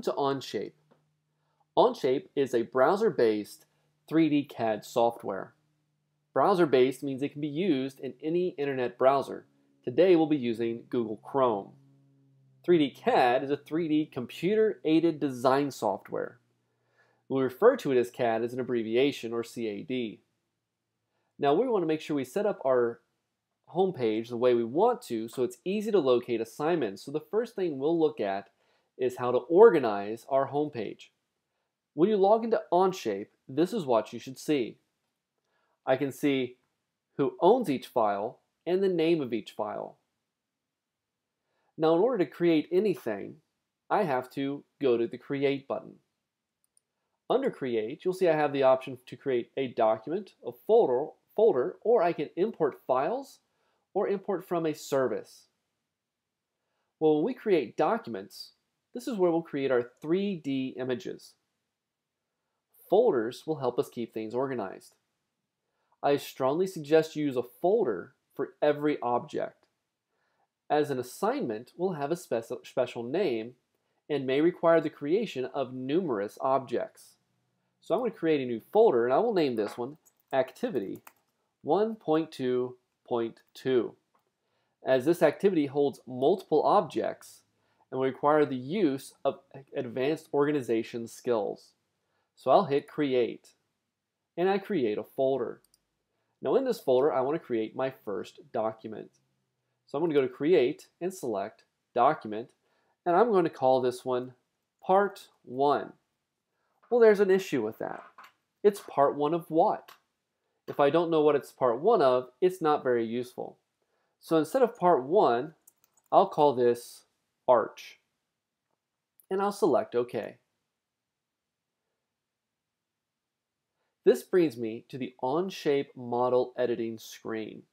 Welcome to Onshape. Onshape is a browser-based 3D CAD software. Browser-based means it can be used in any internet browser. Today we'll be using Google Chrome. 3D CAD is a 3D computer-aided design software. We refer to it as CAD as an abbreviation, or CAD. Now we want to make sure we set up our homepage the way we want to so it's easy to locate assignments. So the first thing we'll look at is how to organize our homepage. When you log into Onshape, this is what you should see. I can see who owns each file and the name of each file. Now in order to create anything, I have to go to the Create button. Under Create, you'll see I have the option to create a document, a folder, or I can import files or import from a service. Well, when we create documents, this is where we'll create our 3D images. Folders will help us keep things organized. I strongly suggest you use a folder for every object. As an assignment, we'll have a special name and may require the creation of numerous objects. So I'm going to create a new folder, and I will name this one Activity 1.2.2. As this activity holds multiple objects and will require the use of advanced organization skills. So I'll hit Create, and I create a folder. Now in this folder, I want to create my first document. So I'm going to go to Create and select Document, and I'm going to call this one Part 1. Well, there's an issue with that. It's Part 1 of what? If I don't know what it's Part 1 of, it's not very useful. So instead of Part 1, I'll call this Arch, and I'll select OK. This brings me to the Onshape model editing screen.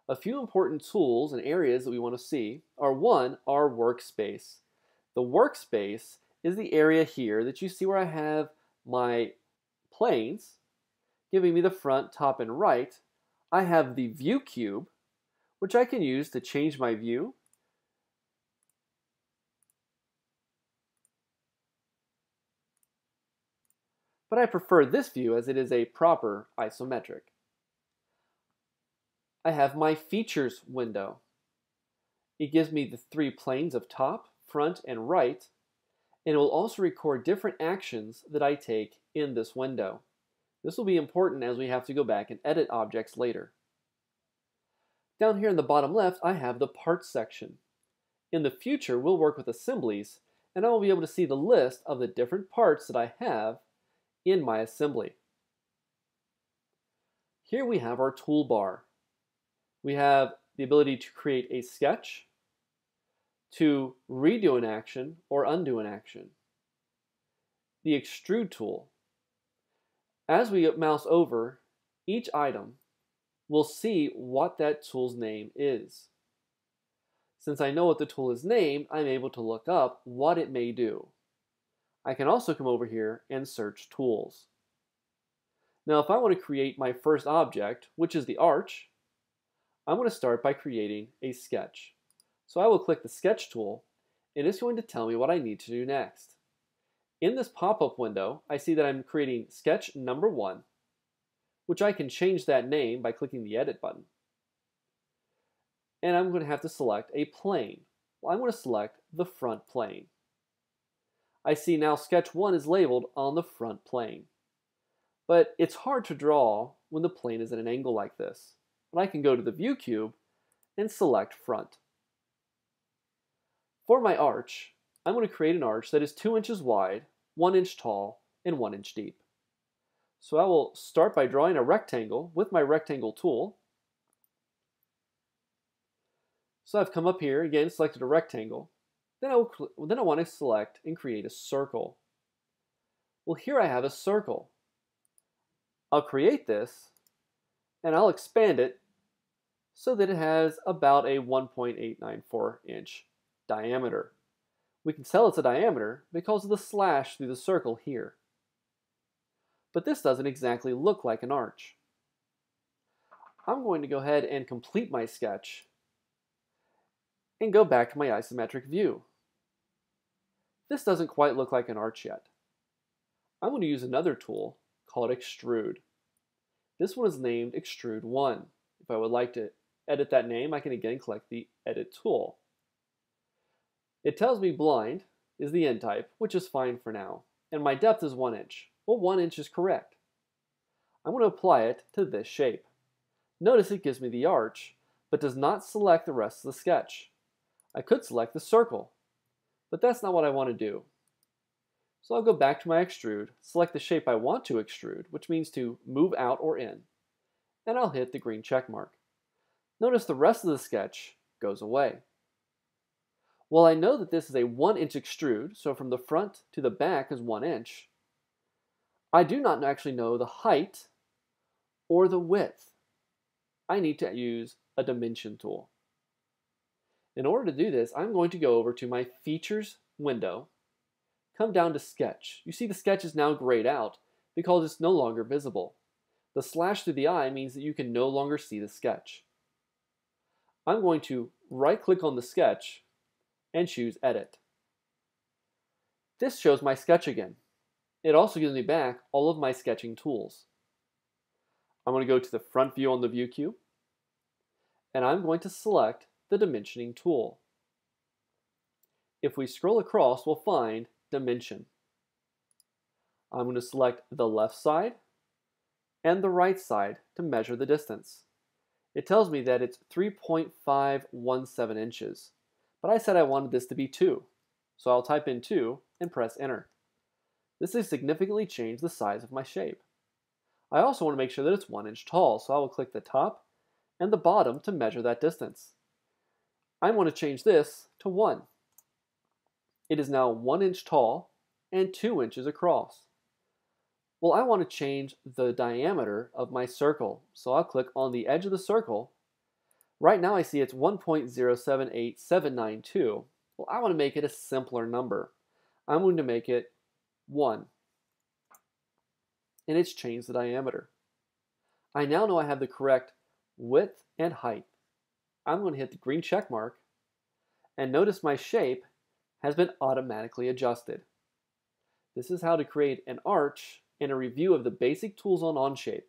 A few important tools and areas that we want to see are: one, our workspace. The workspace is the area here that you see where I have my planes giving me the front, top, and right. I have the view cube, which I can use to change my view. But I prefer this view as it is a proper isometric. I have my features window. It gives me the three planes of top, front, and right, and it will also record different actions that I take in this window. This will be important as we have to go back and edit objects later. Down here in the bottom left, I have the parts section. In the future, we'll work with assemblies, and I will be able to see the list of the different parts that I have in my assembly. Here we have our toolbar. We have the ability to create a sketch, to redo an action or undo an action. The Extrude tool. As we mouse over each item, we'll see what that tool's name is. Since I know what the tool is named, I'm able to look up what it may do. I can also come over here and search tools. Now if I want to create my first object, which is the arch, I'm going to start by creating a sketch. So I will click the sketch tool, and it's going to tell me what I need to do next. In this pop-up window, I see that I'm creating sketch number 1, which I can change that name by clicking the edit button. And I'm going to have to select a plane. Well, I'm going to select the front plane. I see now sketch 1 is labeled on the front plane. But it's hard to draw when the plane is at an angle like this. But I can go to the view cube and select front. For my arch, I'm going to create an arch that is 2 inches wide, 1 inch tall, and 1 inch deep. So I will start by drawing a rectangle with my rectangle tool. So I've come up here, again selected a rectangle. Then I want to select and create a circle. Well, here I have a circle. I'll create this, and I'll expand it so that it has about a 1.894 inch diameter. We can tell it's a diameter because of the slash through the circle here. But this doesn't exactly look like an arch. I'm going to go ahead and complete my sketch and go back to my isometric view. This doesn't quite look like an arch yet. I'm going to use another tool called Extrude. This one is named Extrude 1. If I would like to edit that name, I can again click the Edit tool. It tells me blind is the end type, which is fine for now, and my depth is 1 inch. Well, 1 inch is correct. I'm going to apply it to this shape. Notice it gives me the arch, but does not select the rest of the sketch. I could select the circle, but that's not what I want to do. So I'll go back to my extrude, select the shape I want to extrude, which means to move out or in, and I'll hit the green check mark. Notice the rest of the sketch goes away. Well, I know that this is a 1 inch extrude, so from the front to the back is 1 inch. I do not actually know the height or the width. I need to use a dimension tool. In order to do this, I'm going to go over to my Features window, come down to Sketch. You see the sketch is now grayed out because it's no longer visible. The slash through the eye means that you can no longer see the sketch. I'm going to right-click on the sketch and choose Edit. This shows my sketch again. It also gives me back all of my sketching tools. I'm going to go to the front view on the view cube, and I'm going to select the dimensioning tool. If we scroll across, we'll find dimension. I'm going to select the left side and the right side to measure the distance. It tells me that it's 3.517 inches, but I said I wanted this to be 2, so I'll type in 2 and press enter. This has significantly changed the size of my shape. I also want to make sure that it's 1 inch tall, so I will click the top and the bottom to measure that distance. I want to change this to 1. It is now 1 inch tall and 2 inches across. Well, I want to change the diameter of my circle, so I'll click on the edge of the circle. Right now I see it's 1.078792. Well, I want to make it a simpler number. I'm going to make it 1. And it's changed the diameter. I now know I have the correct width and height. I'm going to hit the green check mark, and notice my shape has been automatically adjusted. This is how to create an arch and a review of the basic tools on Onshape.